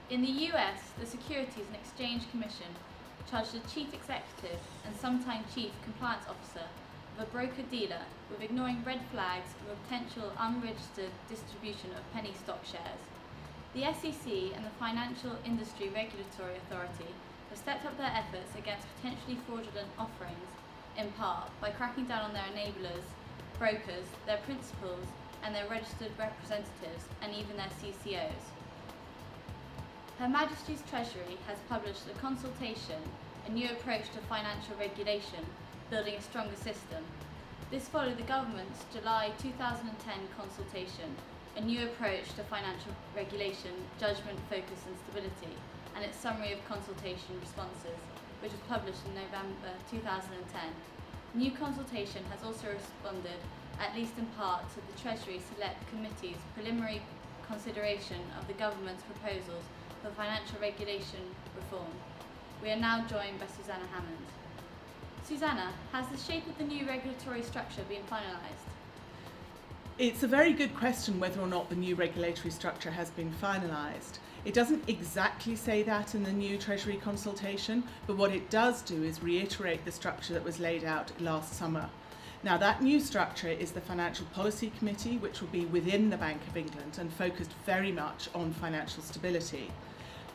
In the US, the Securities and Exchange Commission charged the chief executive and sometime chief compliance officer of a broker-dealer with ignoring red flags of a potential unregistered distribution of penny stock shares. The SEC and the Financial Industry Regulatory Authority have stepped up their efforts against potentially fraudulent offerings, in part by cracking down on their enablers, brokers, their principals, and their registered representatives, and even their CCOs. Her Majesty's Treasury has published a consultation, a new approach to financial regulation, building a stronger system. This followed the government's July 2010 consultation, a new approach to financial regulation, judgment, focus and stability, and its summary of consultation responses, which was published in November 2010. The new consultation has also responded, at least in part, to the Treasury Select Committee's preliminary consideration of the government's proposals for financial regulation reform. We are now joined by Susanna Hammond. Susanna, has the shape of the new regulatory structure been finalised? It's a very good question whether or not the new regulatory structure has been finalised. It doesn't exactly say that in the new Treasury consultation, but what it does do is reiterate the structure that was laid out last summer. Now, that new structure is the Financial Policy Committee, which will be within the Bank of England and focused very much on financial stability.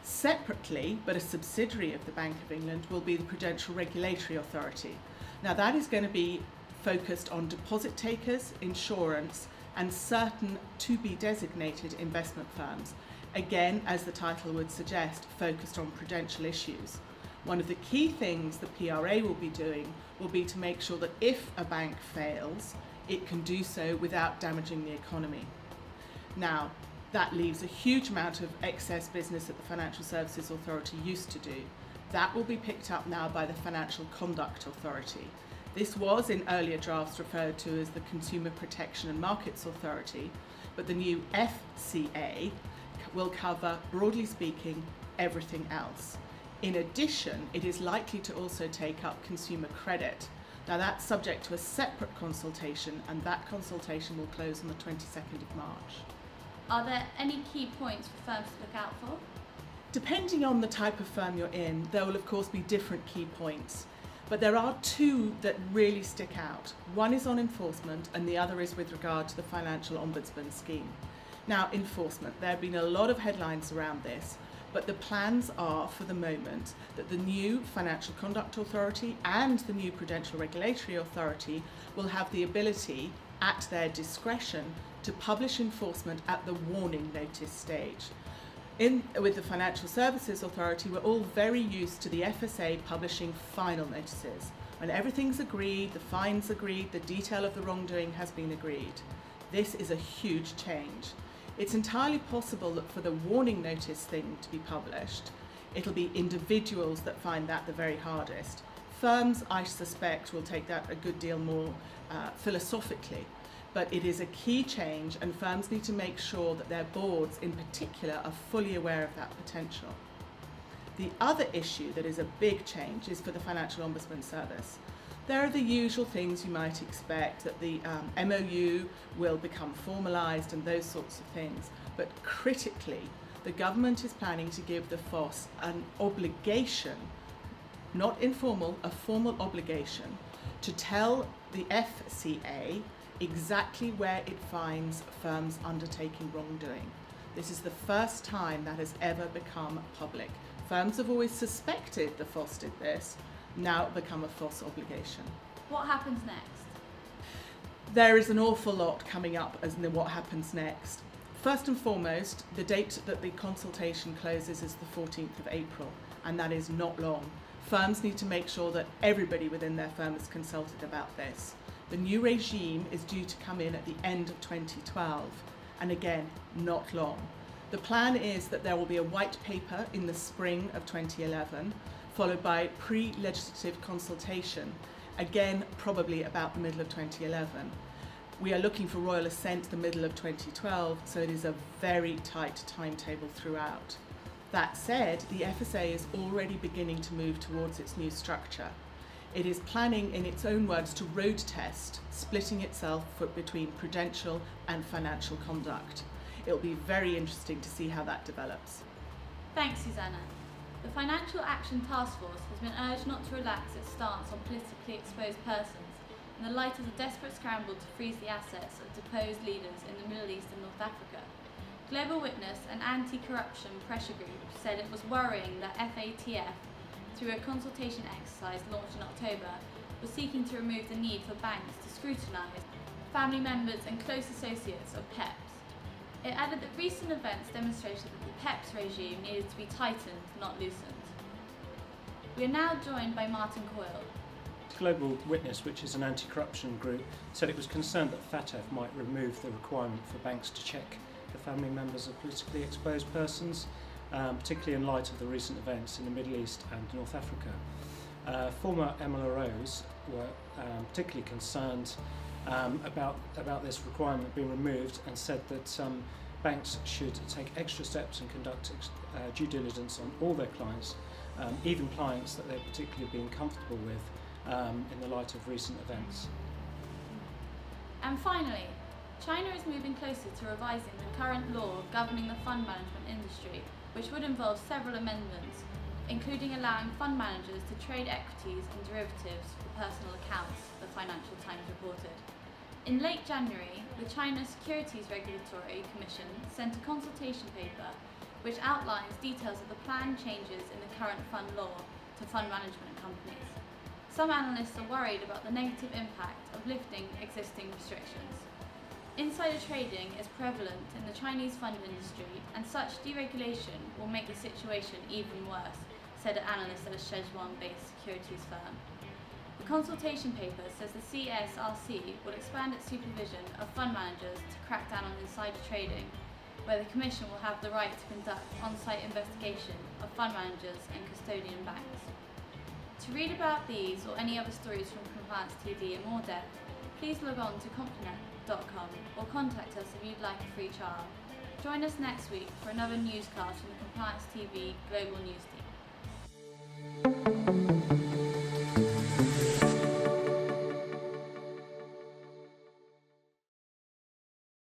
Separately, but a subsidiary of the Bank of England, will be the Prudential Regulatory Authority. Now, that is going to be focused on deposit takers, insurance, and certain to-be-designated investment firms. Again, as the title would suggest, focused on prudential issues. One of the key things the PRA will be doing will be to make sure that if a bank fails, it can do so without damaging the economy. Now, that leaves a huge amount of excess business that the Financial Services Authority used to do. That will be picked up now by the Financial Conduct Authority. This was in earlier drafts referred to as the Consumer Protection and Markets Authority, but the new FCA will cover, broadly speaking, everything else. In addition, it is likely to also take up consumer credit. Now, that's subject to a separate consultation, and that consultation will close on the 22nd of March. Are there any key points for firms to look out for? Depending on the type of firm you're in, there will of course be different key points, but there are two that really stick out. One is on enforcement and the other is with regard to the Financial Ombudsman scheme. Now, enforcement, there have been a lot of headlines around this, but the plans are, for the moment, that the new Financial Conduct Authority and the new Prudential Regulatory Authority will have the ability, at their discretion, to publish enforcement at the warning notice stage. With the Financial Services Authority, we're all very used to the FSA publishing final notices. When everything's agreed, the fine's agreed, the detail of the wrongdoing has been agreed. This is a huge change. It's entirely possible that for the warning notice thing to be published, it'll be individuals that find that the very hardest. Firms, I suspect, will take that a good deal more philosophically. But it is a key change, and firms need to make sure that their boards in particular are fully aware of that potential. The other issue that is a big change is for the Financial Ombudsman Service. There are the usual things you might expect, that the MOU will become formalised and those sorts of things, but critically, the government is planning to give the FOS an obligation, not informal, a formal obligation, to tell the FCA exactly where it finds firms undertaking wrongdoing. This is the first time that has ever become public. Firms have always suspected the FOS did this, now it become a FOS obligation. What happens next? There is an awful lot coming up as to what happens next. First and foremost, the date that the consultation closes is the 14th of April, and that is not long. Firms need to make sure that everybody within their firm is consulted about this. The new regime is due to come in at the end of 2012, and again, not long. The plan is that there will be a white paper in the spring of 2011, followed by pre-legislative consultation, again, probably about the middle of 2011. We are looking for royal assent the middle of 2012, so it is a very tight timetable throughout. That said, the FSA is already beginning to move towards its new structure. It is planning, in its own words, to road test, splitting itself between prudential and financial conduct. It will be very interesting to see how that develops. Thanks, Susanna. The Financial Action Task Force has been urged not to relax its stance on politically exposed persons in the light of the desperate scramble to freeze the assets of deposed leaders in the Middle East and North Africa. Global Witness, an anti-corruption pressure group, said it was worrying that FATF, through a consultation exercise launched in October, was seeking to remove the need for banks to scrutinise family members and close associates of PEPs. It added that recent events demonstrated that the PEPs regime needed to be tightened, not loosened. We are now joined by Martin Coyle. Global Witness, which is an anti-corruption group, said it was concerned that FATF might remove the requirement for banks to check the family members of politically exposed persons, particularly in light of the recent events in the Middle East and North Africa. Former MLROs were particularly concerned about this requirement being removed and said that banks should take extra steps and conduct due diligence on all their clients, even clients that they're particularly being comfortable with in the light of recent events. And finally, China is moving closer to revising the current law governing the fund management industry, which would involve several amendments, including allowing fund managers to trade equities and derivatives for personal accounts, the Financial Times reported. In late January, the China Securities Regulatory Commission sent a consultation paper which outlines details of the planned changes in the current fund law to fund management companies. Some analysts are worried about the negative impact of lifting existing restrictions. Insider trading is prevalent in the Chinese fund industry, and such deregulation will make the situation even worse, said an analyst at a Sichuan-based securities firm. The consultation paper says the CSRC will expand its supervision of fund managers to crack down on insider trading, where the Commission will have the right to conduct on-site investigation of fund managers and custodian banks. To read about these or any other stories from Compliance TV in more depth, please log on to Complinet.com or contact us if you'd like a free trial. Join us next week for another newscast from the Compliance TV Global News Team.